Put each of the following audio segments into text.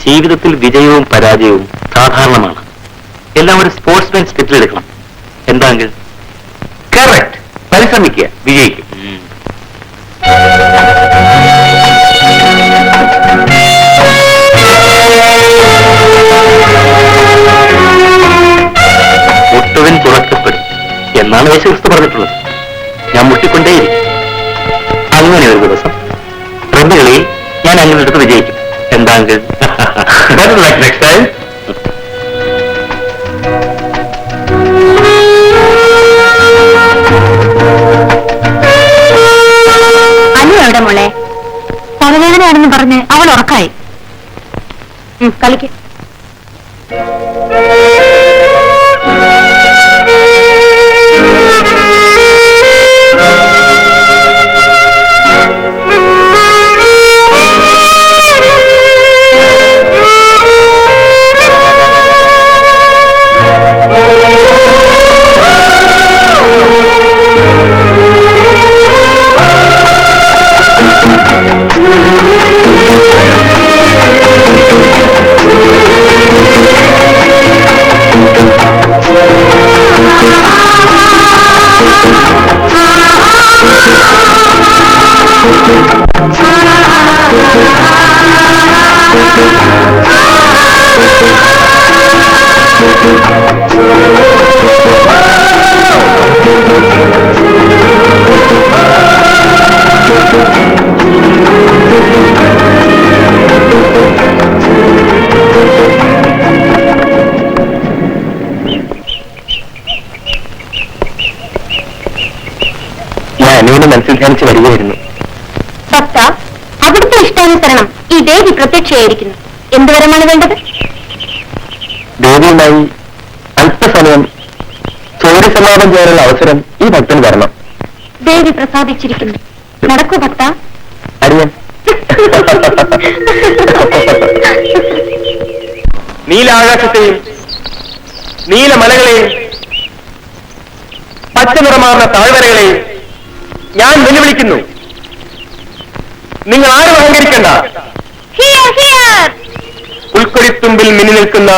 ജീവിതത്തിൽ വിജയവും പരാജയവും സാധാരണമാണ്. എല്ലാം ഒരു സ്പോർട്സ്മാൻ സ്പിരിറ്റിലെടുക്കണം. എന്താങ്കിൽ കറക്റ്റ്. പരിശ്രമിക്കുക, വിജയിക്കും. മുട്ടുവൻ തുറക്കപ്പെടും എന്നാണ് യേശുക്രിസ്തു പറഞ്ഞിട്ടുള്ളത്. ഞാൻ മുട്ടിക്കൊണ്ടേയിരിക്കും. അങ്ങനെ ഒരു ദിവസം റബ്ബുകളിൽ ഞാൻ അങ്ങനെ എടുത്ത് വിജയിക്കും. എന്താങ്കിൽ നെക്സ്റ്റ് ടൈം. അനു എവിടെ മോളെ? തലവേദനയാണെന്ന് പറഞ്ഞ് അവൾ ഉറക്കായി. കളിക്ക്. മനസ്സിൽ ധ്യാനിച്ച് വരികയായിരുന്നു. ഭക്ത, അവിടുത്തെ ഇഷ്ടാനുസരണം ഈ ദേവി പ്രത്യക്ഷയായിരിക്കുന്നു. എന്ത് വരമാണ് വേണ്ടത്? ദേവിയുമായി അല്പസമയം സൂര്യസമാപം ചെയ്യാനുള്ള അവസരം ഈ ഭക്തന് തരണം. ദേവി പ്രസാദിച്ചിരിക്കുന്നു. നടക്കൂ ഭക്ത. അറിയാം. നീലാകാശത്തെയും നീലമലകളെയും പച്ചനിറമാർന്ന താഴ്വരകളെയും ഞാൻ വെല്ലുവിളിക്കുന്നു. നിങ്ങൾ ആരും അഹങ്കരിക്കണ്ട. ഉൾക്കൊടിത്തുമ്പിൽ മിന്നി നിൽക്കുന്ന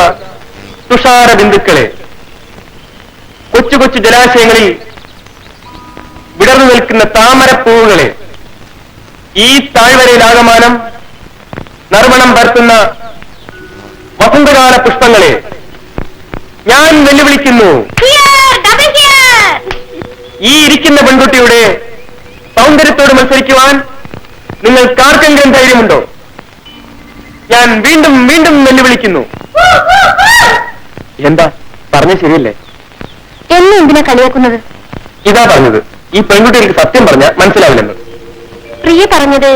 തുഷാര ബിന്ദുക്കളെ, കൊച്ചു കൊച്ചു ജലാശയങ്ങളിൽ വിടർന്നു നിൽക്കുന്ന താമരപ്പൂവുകളെ, ഈ താഴ്വരയിലാകമാനം നറുമണം പരത്തുന്ന വസന്തകാല പുഷ്പങ്ങളെ ഞാൻ വെല്ലുവിളിക്കുന്നു. ഈ ഇരിക്കുന്ന പെൺകുട്ടിയുടെ സൗന്ദര്യത്തോട് മത്സരിക്കുവാൻ നിങ്ങൾക്കാർക്കെങ്കിലും ധൈര്യമുണ്ടോ? ഞാൻ വീണ്ടും വീണ്ടും വെല്ലുവിളിക്കുന്നു. എന്താ പറഞ്ഞ ശരിയല്ലേ? എന്നെ എന്തിനാ കളിയാക്കുന്നത്? ഇതാ പറഞ്ഞത്, ഈ പെൺകുട്ടി എനിക്ക് സത്യം പറഞ്ഞ മനസ്സിലാവില്ലെന്ന്. പ്രിയ പറഞ്ഞത്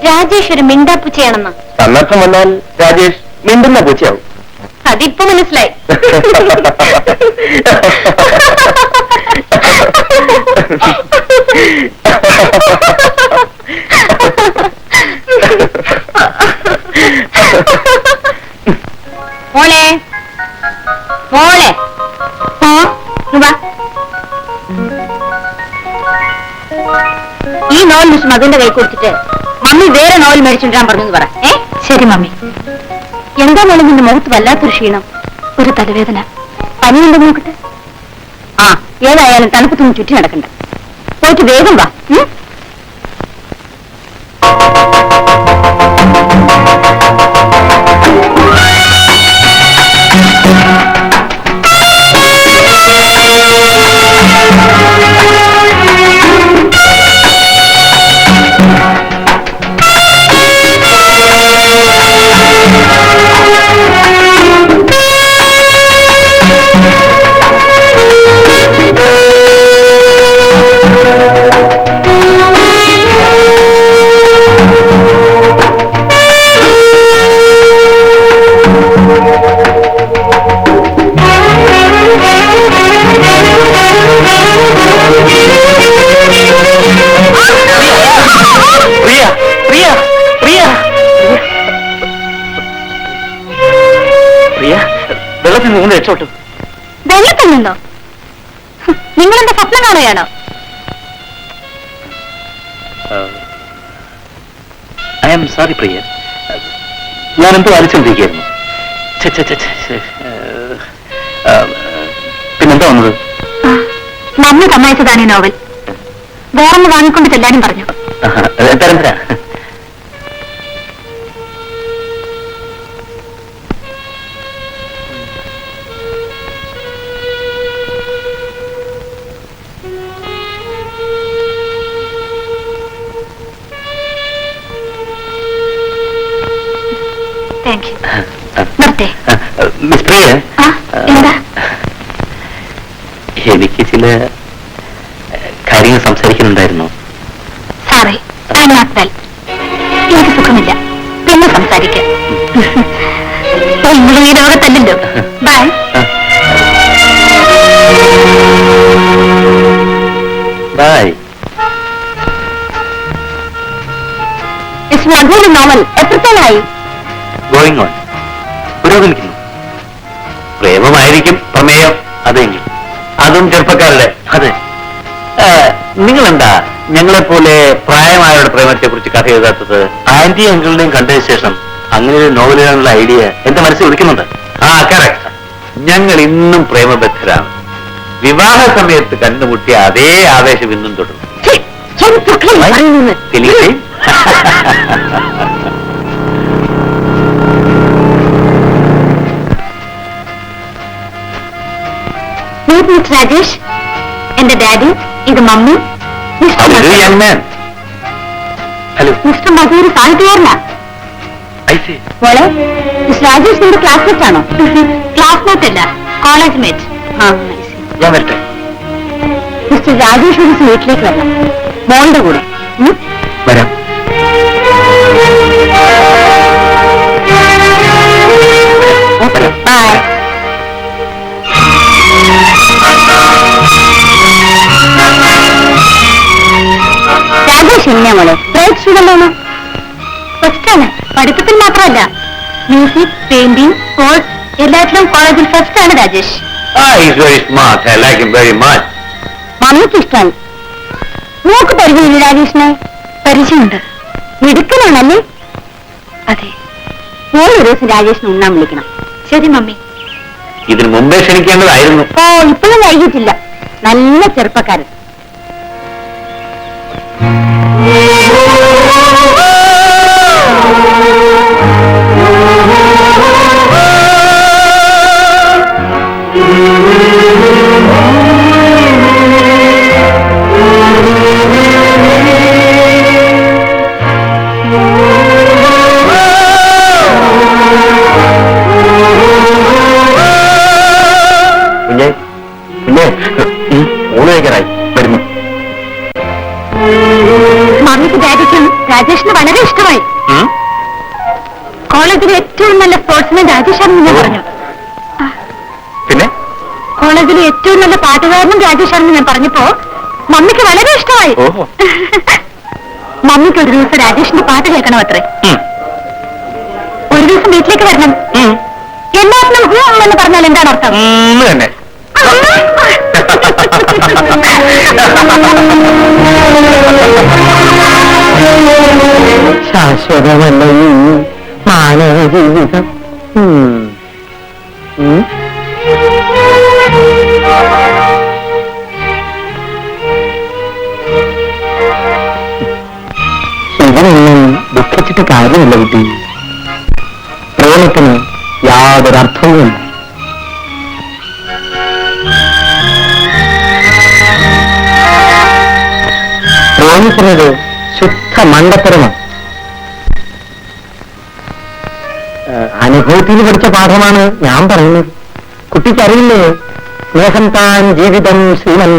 രാജേഷ് ഒരു മിണ്ടാപ്പൂച്ചയാണെന്ന്. സന്ദർഭം വന്നാൽ രാജേഷ് മിണ്ടുന്ന പൂച്ചയാവും. അതിപ്പോ മനസ്സിലായി. മോളെ മോളെ ഈ നോവൽ മിസ് മകന്റെ കൈ കൊടുത്തിട്ട് മമ്മി വേറെ നോവൽ മേടിച്ചിട്ടാൻ പറഞ്ഞു പറ. ശരി മമ്മി. എന്താ മോളെ നിന്റെ മുഖത്ത് വല്ലാത്തൊരു ക്ഷീണം? ഒരു തലവേദന. പനിയുണ്ടെന്ന് നോക്കട്ടെ. ആ, ഏതായാലും തണുപ്പത്തൊന്നും ചുറ്റി നടക്കണ്ട. പോയിട്ട് വേഗം വാ. വെള്ളത്തിൽ നിന്ന് രക്ഷപ്പെട്ടു. വെള്ളത്തിൽ നിന്നോ? നിങ്ങളെന്താ സ്വപ്നം കാണുകയാണോ? ഐ ആം സോറി പ്രിയ. ഞാനെന്തോ ആലോചിച്ചോണ്ടിരിക്കുകയായിരുന്നു. പിന്നെന്താ വന്നത്? മമ്മി സമ്മതിച്ചതാണ് ഈ നോവൽ. വേറൊന്ന് വാങ്ങിക്കൊണ്ട് ചെല്ലാനും പറഞ്ഞു. തരം തരാ. Thank you. നിർത്തേ. മിസ് പ്രിയ, എന്താ? എനിക്ക് ചില കാര്യങ്ങൾ സംസാരിക്കുന്നുണ്ടായിരുന്നു. Sorry, I am not well. എനിക്ക് സുഖമില്ല. പിന്നെ സംസാരിക്കാം. നിങ്ങൾ ഈ ലോകത്തല്ലല്ലോ. Bye. Bye. It's Madhura novel എത്രത്തോളായി? ഗോയിങ് ഓൺ, പുരോഗമിക്കുന്നു. പ്രേമമായിരിക്കും പ്രമേയം, അതെങ്കിൽ അതും ചെറുപ്പക്കാരുടെ. അതെ, നിങ്ങളെന്താ ഞങ്ങളെപ്പോലെ പ്രായമായവരുടെ പ്രേമത്തെ കുറിച്ച് കഥ എഴുതാത്തത്? ആന്റി അങ്കിളിനെയും കണ്ടതിന് ശേഷം അങ്ങനെ ഒരു നോവൽ എഴുതാനുള്ള ഐഡിയ എന്റെ മനസ്സിൽ ഉദിക്കുന്നുണ്ട്. കറക്റ്റ്. ഞങ്ങൾ ഇന്നും പ്രേമബദ്ധരാണ്. വിവാഹ സമയത്ത് കണ്ടുമുട്ടിയ അതേ ആവേശം ഇന്നും തുടരുന്നു. മിസ്റ്റർ രാജേഷ്, എന്റെ ഡാഡി, ഇത് മമ്മി. ഹലോ, മിസ്റ്റർ മധൂർ സാഹിത്യകാരനാ. മോളെ, മിസ്റ്റർ രാജേഷ് നിന്റെ ക്ലാസ്മേറ്റ് ആണോ? ക്ലാസ്മേറ്റ് അല്ല, കോളേജ് മേറ്റ്. ഞാൻ വരട്ടെ. മിസ്റ്റർ രാജേഷ് ഒരു വീട്ടിലേക്ക് വരണം, മോളുടെ കൂടെ. വരാം. ബൈ. രാജേഷ് എങ്ങനെയാ മോളെ? ബ്രൈറ്റ് സ്റ്റുഡന്റ് ആണോ? ഫസ്റ്റാണ്. പഠിത്തത്തിൽ മാത്രമല്ല, മ്യൂസിക്, പെയിന്റിംഗ്, സ്പോർട്സ് എല്ലാത്തിലും കോളേജിൽ ഫസ്റ്റാണ് രാജേഷ്. മമ്മിക്ക് ഇഷ്ടമാണ്. നോക്ക് പരിചയമില്ല രാജേഷിനെ? പരിചയമുണ്ട്. മിടുക്കനാണല്ലേ? അതെ. മോളൊരു ദിവസം രാജേഷിനെ ഉണ്ണാൻ വിളിക്കണം. ശരി മമ്മി. ഇതിന് മുമ്പേ ക്ഷണിക്കേണ്ടതായിരുന്നു. ഓ, ഇപ്പോഴും വൈകിട്ടില്ല. നല്ല ചെറുപ്പക്കാരൻ. മമ്മിക്ക് ഡാഡിക്കും രാജേഷിന് വളരെ ഇഷ്ടമായി. കോളേജിലെ ഏറ്റവും നല്ല സ്പോർട്സ്മാൻ രാജേഷാണെന്ന് ഞാൻ പറഞ്ഞു. പിന്നെ കോളേജിലെ ഏറ്റവും നല്ല പാട്ടുകാരനും രാജേഷാണെന്ന് ഞാൻ പറഞ്ഞപ്പോ മമ്മിക്ക് വളരെ ഇഷ്ടമായി. മമ്മിക്ക് ഒരു ദിവസം രാജേഷിന്റെ പാട്ട് കേൾക്കണം അത്രേ. ഒരു ദിവസം വീട്ടിലേക്ക് വരണം. എല്ലാത്തിനും എന്ന് പറഞ്ഞാൽ എന്താണ് അർത്ഥം? തന്നെ ശാശ്വതമല്ല മാനവ ജീവിതം. ഇതിനൊന്നും ദുഃഖിച്ചിട്ട് കാര്യമില്ല കുട്ടി. പ്രേമത്തിന് യാതൊരു അർത്ഥവുമില്ല. പ്രേമിക്കുന്നത് ശുദ്ധ മണ്ടത്തരമാണ്. അനുഭവത്തിൽ പഠിച്ച പാഠമാണ് ഞാൻ പറയുന്നത്. കുട്ടിക്കറിയില്ലേ, സ്നേഹം താൻ ജീവിതം ശ്രീമൻ,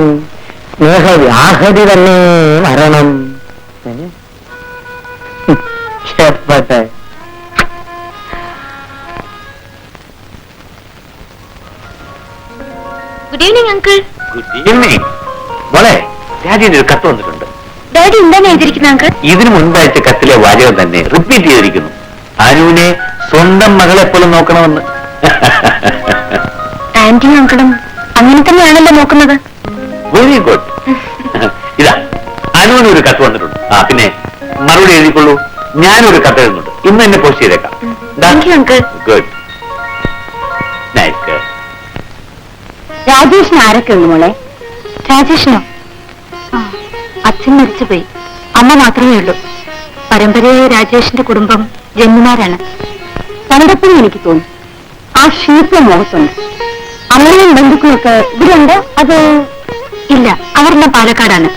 സ്നേഹവ്യാഹതി തന്നെ മരണം. ക്ഷേത്രട്ടെ. Good evening uncle. Good evening മോളെ. ഡാഡിയുടെ ഒരു കത്ത് വന്നിട്ടുണ്ട്. ഡാഡി എന്താണ് എഴുതിയിരിക്കുന്നത് അങ്കിൾ? ഇതിനു മുൻപയച്ച കത്തിലെ വാചകം തന്നെ റിപ്പീറ്റ് ചെയ്തിരിക്കുന്നു. അനുവിനെ സ്വന്തം മകളെ പോലെ നോക്കണമെന്ന്. ആന്റിയും അങ്കിളും അങ്ങനെ തന്നെയാണല്ലോ നോക്കുന്നത്. Very good. ഇതാ അനുവിന് ഒരു കത്ത് വന്നിട്ടുണ്ട്. പിന്നെ മറുപടി എഴുതിക്കൊള്ളൂ. ഞാനൊരു കത്ത് എഴുതുന്നുണ്ട്. ഇന്ന് തന്നെ പോസ്റ്റ് ചെയ്തേക്കാം. Thank you uncle. Good nice. രാജേഷിന് ആരൊക്കെ ഉണ്ട് മോളെ? രാജേഷിനോ? അച്ഛൻ മരിച്ചുപോയി, അമ്മ മാത്രമേ ഉള്ളൂ. പരമ്പരയായ രാജേഷിന്റെ കുടുംബം ജന്മിമാരാണ്. കണ്ടപ്പോഴും എനിക്ക് തോന്നി ആ ഷീപ്പ് മുഖത്തുണ്ട്. അമ്മയും ബന്ധുക്കളൊക്കെ ഇവിടെയുണ്ട്? അത് ഇല്ല, അവരെല്ലാം പാലക്കാടാണ്.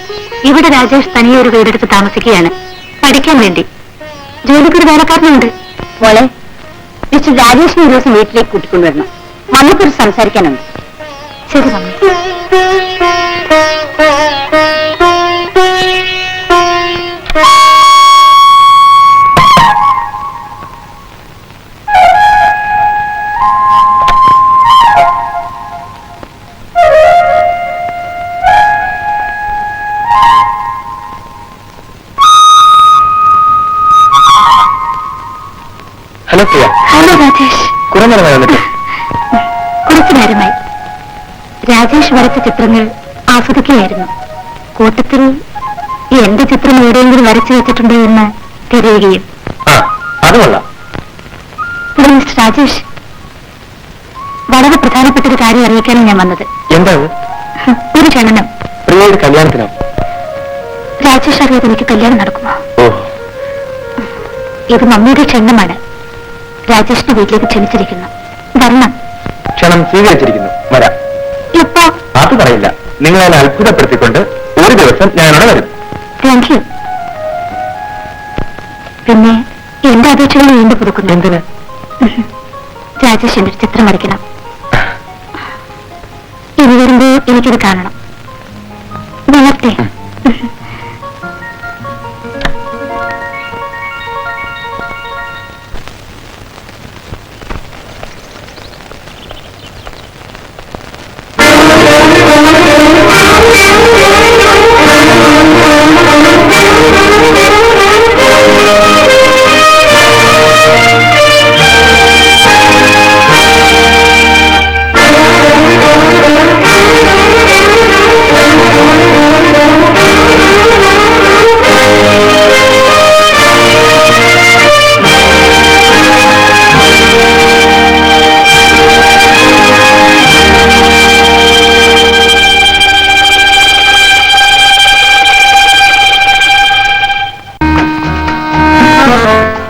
ഇവിടെ രാജേഷ് തനിയെ ഒരു വീടെടുത്ത് താമസിക്കുകയാണ്, പഠിക്കാൻ വേണ്ടി. ജോലിക്കൊരു വേലക്കാരനുണ്ട്. മോളെ, മിസ്റ്റർ രാജേഷിനെ ഒരു ദിവസം വീട്ടിലേക്ക് കൂട്ടിക്കൊണ്ടുവരണം. നമുക്കൊരു സംസാരിക്കാനുണ്ട്. ശരി മമ്മി. ഹലോ പ്രിയ. ഹലോ രാജേഷ്. കുറെ നേരമായി വന്നിട്ട്? കുറച്ചു നേരമായി. രാജേഷ് വരച്ച ചിത്രങ്ങൾ ആസ്വദിക്കുകയായിരുന്നു. കൂട്ടത്തിൽ എന്റെ ചിത്രം എവിടെയെങ്കിലും വരച്ചു വെച്ചിട്ടുണ്ടോ എന്ന് തിരയുകയും. അത് കൊള്ളാം. മിസ്റ്റർ രാജേഷ്, വളരെ പ്രധാനപ്പെട്ട ഒരു കാര്യം അറിയിക്കാനാണ് ഞാൻ വന്നത്. എന്താണ്? ഒരു ക്ഷണനം. പ്രിയയുടെ കല്യാണത്തിനോ? രാജേഷ് അറിയാതെ എനിക്ക് കല്യാണം നടക്കുമോ? ഓ, ഇത് മമ്മിയുടെ ക്ഷണമാണ്. രാജേഷിന്റെ വീട്ടിലേക്ക് ക്ഷണിച്ചിരിക്കുന്നു. വരണം. ക്ഷണം സ്വീകരിച്ചിരിക്കുന്നു. വരാം. എപ്പോ? അത് പറയില്ല. നിങ്ങളെ അത്ഭുതപ്പെടുത്തിക്കൊണ്ട് ഒരു ദിവസം ഞാനവിടെ വരും. Thank you. പിന്നെ എന്റെ അപേക്ഷകൾ വീണ്ടും പുതുക്കുന്നു. എന്തിന്? രാജേഷ് എന്റെ ഒരു ചിത്രം വരയ്ക്കണം. ഇനി വരുമ്പോ എനിക്കത് കാണണം. വളർത്തെ.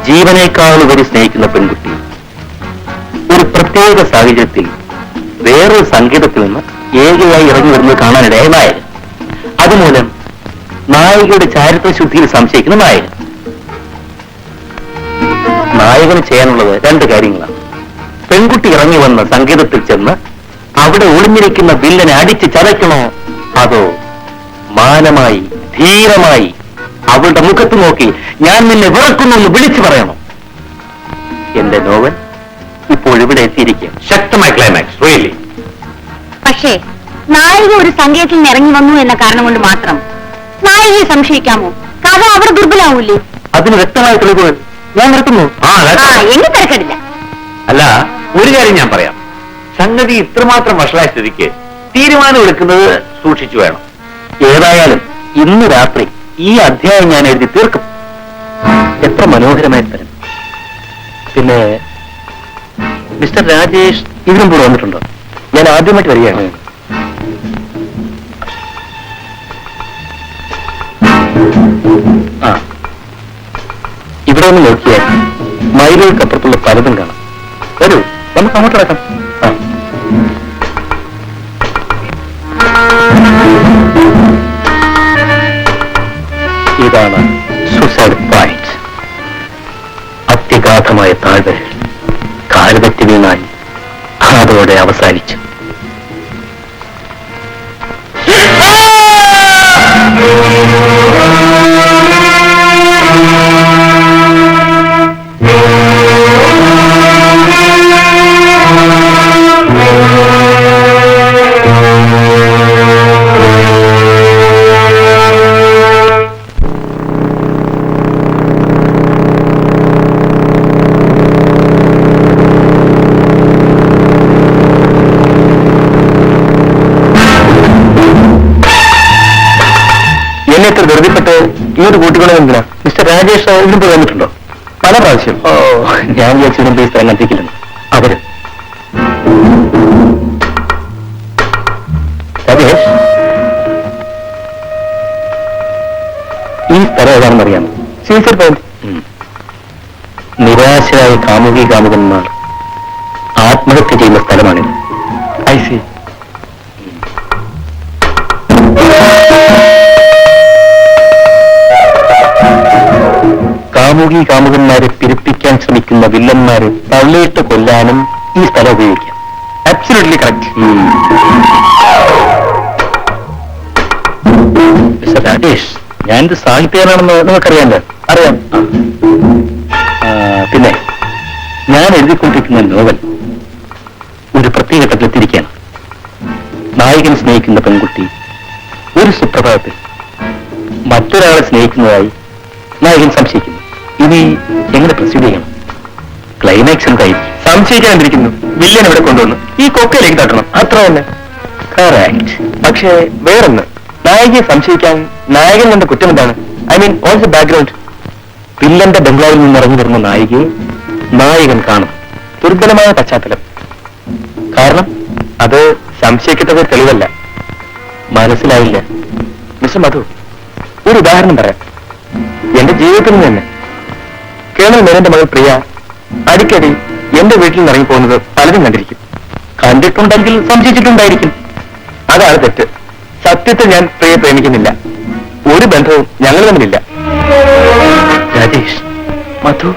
ജീവനേക്കാളുപരി സ്നേഹിക്കുന്ന പെൺകുട്ടി ഒരു പ്രത്യേക സാഹചര്യത്തിൽ വേറൊരു സങ്കേതത്തിൽ നിന്ന് ഏകയായി ഇറങ്ങി വരുന്നത് കാണാനിടയായ നായകൻ. അതുമൂലം നായികയുടെ ചാരിത്രശുദ്ധിയിൽ സംശയിക്കുന്ന നായകൻ. നായകന് ചെയ്യാനുള്ളത് രണ്ട് കാര്യങ്ങളാണ്. പെൺകുട്ടി ഇറങ്ങി വന്ന സങ്കേതത്തിൽ ചെന്ന് അവിടെ ഒളിഞ്ഞിരിക്കുന്ന വില്ലനെ അടിച്ച് ചതയ്ക്കണോ, അതോ മാനമായി ധീരമായി അവളുടെ മുഖത്ത് നോക്കി ഞാൻ നിന്നെ വെറുക്കുന്നു എന്ന് വിളിച്ചു പറയണോ? എന്റെ നോവൽ ഇപ്പോൾ ഇവിടെ എത്തിയിരിക്കും. ശക്തമായ ക്ലൈമാക്സ്. റിയലി. പക്ഷേ നായിക ഒരു സങ്കേതത്തിൽ നിന്ന് ഇറങ്ങി വന്നു എന്ന കാരണം കൊണ്ട് മാത്രം നായികയെ സംശയിക്കാമോ? കഥ അവിടെ ദുർബലാവൂലേ? അതിന് വ്യക്തമായ തെളിവുകൾ ഞാൻ നിർത്തുന്നു. എന്നെ തിരക്കടില്ല. അല്ല, ഒരു കാര്യം ഞാൻ പറയാം. സംഗതി ഇത്രമാത്രം വഷളായ സ്ഥിതിക്ക് തീരുമാനം എടുക്കുന്നത് സൂക്ഷിച്ചു വേണം. ഏതായാലും ഇന്ന് രാത്രി ഈ അധ്യായം ഞാൻ എഴുതി തീർക്കും. എത്ര മനോഹരമായ തരം. പിന്നെ മിസ്റ്റർ രാജേഷ് ഇതിനും കൂടെ വന്നിട്ടുണ്ടോ? ഞാൻ ആദ്യമായിട്ട് വരികയാണ്. ഇവിടെ ഒന്ന് നോക്കിയാൽ മൈലുകൾക്കപ്പുറത്തുള്ള പലതും കാണാം. വരൂ, നമുക്ക് അങ്ങോട്ട് നടക്കാം. ഇതാണ് സൂസൈഡ് പോയിന്റ്. അത്യഗാധമായ താഴ്വര കാലുപറ്റി വീണാൽ അതോടെ അവസാനിച്ചു. എന്നെ ഇത്ര ധൃതിപ്പെട്ട് ഈ ഒരു കൂട്ടിക്കൊണ്ട് എന്തിനാ? മിസ്റ്റർ രാജേഷ് ഇതിന് പോയി വന്നിട്ടുണ്ടോ? പല പ്രാവശ്യം. ഓ, ഞാൻ വിചാരിച്ചു ഈ സ്ഥലം കത്തിക്കില്ലെന്ന്. അവര് രാജേഷ്, ഈ സ്ഥലം ഏതാണെന്ന് അറിയാമോ? Caesar point. നിരാശരായ കാമുകി കാമുകന്മാർ ആത്മഹത്യ ചെയ്യുന്ന സ്ഥലമാണിത്. I C. കാമുകി കാമുകന്മാരെ പിരിപ്പിക്കാൻ ശ്രമിക്കുന്ന വില്ലന്മാരെ തള്ളിയിട്ട് കൊല്ലാനും ഈ സ്ഥലം ഉപയോഗിക്കാം. Absolutely correct. മിസ്റ്റർ രാജേഷ്, ഞാനിത് സാഹിത്യകാരനാണെന്ന് നിങ്ങൾക്കറിയാമല്ലോ. അറിയാം. പിന്നെ ഞാൻ എഴുതിക്കൊണ്ടിരിക്കുന്ന നോവൽ ഒരു പ്രത്യേക ഘട്ടത്തിലെത്തിയിരിക്കുകയാണ്. നായകൻ സ്നേഹിക്കുന്ന പെൺകുട്ടി ഒരു സുപ്രഭാതത്തിൽ മറ്റൊരാളെ സ്നേഹിക്കുന്നതായി നായകൻ സംശയിക്കുന്നു. ഇനി എങ്ങനെ പ്രൊസീഡ് ചെയ്യണം? ക്ലൈമാക്സ് എന്തായിരിക്കും? സംശയിക്കാണ്ടിരിക്കുന്നു. വില്ലൻ ഇവിടെ കൊണ്ടുവന്നു ഈ കൊക്കയിലേക്ക് തട്ടണം, അത്ര തന്നെ. കറക്റ്റ്. പക്ഷേ വേറൊന്ന്, നായികയെ സംശയിക്കാൻ നായകൻ കണ്ട കുറ്റം എന്താണ്? I mean all the background. വില്ലന്റെ ബംഗ്ലാവിൽ നിന്ന് ഇറങ്ങി വരുന്ന നായികയെ നായകൻ കാണും. ദുർബലമായ പശ്ചാത്തലം. കാരണം അത് സംശയിക്കത്തക്ക തെളിവല്ല. മനസ്സിലായില്ല മിസ്റ്റർ മധു, ഒരു ഉദാഹരണം പറയാം. എന്റെ ജീവിതത്തിൽ നിന്ന് തന്നെ. കേണൽ മേനന്റെ മകൾ പ്രിയ അടിക്കടി എന്റെ വീട്ടിൽ നിന്ന് ഇറങ്ങിപ്പോകുന്നത് പലരും കണ്ടിരിക്കും. കണ്ടിട്ടുണ്ടെങ്കിൽ സംശയിച്ചിട്ടുണ്ടായിരിക്കും. അതാണ് തെറ്റ്. സത്യത്തിൽ ഞാൻ പ്രിയ പ്രേമിക്കുന്നില്ല. ഒരു ബന്ധവും ഞങ്ങൾ തമ്മിലില്ല. രാജേഷ്, മധു,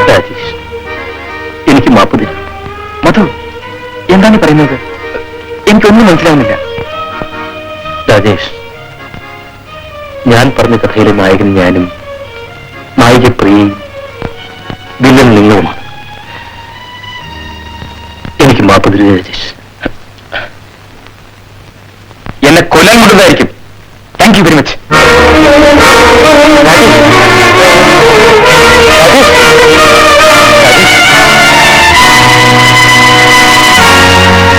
രാജേഷ്, എനിക്ക് മാപ്പ് തരും. മധു, എന്താണ് പറയുന്നത്? എനിക്കൊന്നും മനസ്സിലാവുന്നില്ല. രാജേഷ്, ഞാൻ പറഞ്ഞ കഥയിലെ നായകൻ ഞാനും നായിക പ്രിയയും വില്ലൻ നിങ്ങളുമാണ്. എനിക്ക് മാപ്പ് തരൂ രാജേഷ്. എന്നെ കൊല്ലാൻ കൊണ്ടതായിരിക്കും.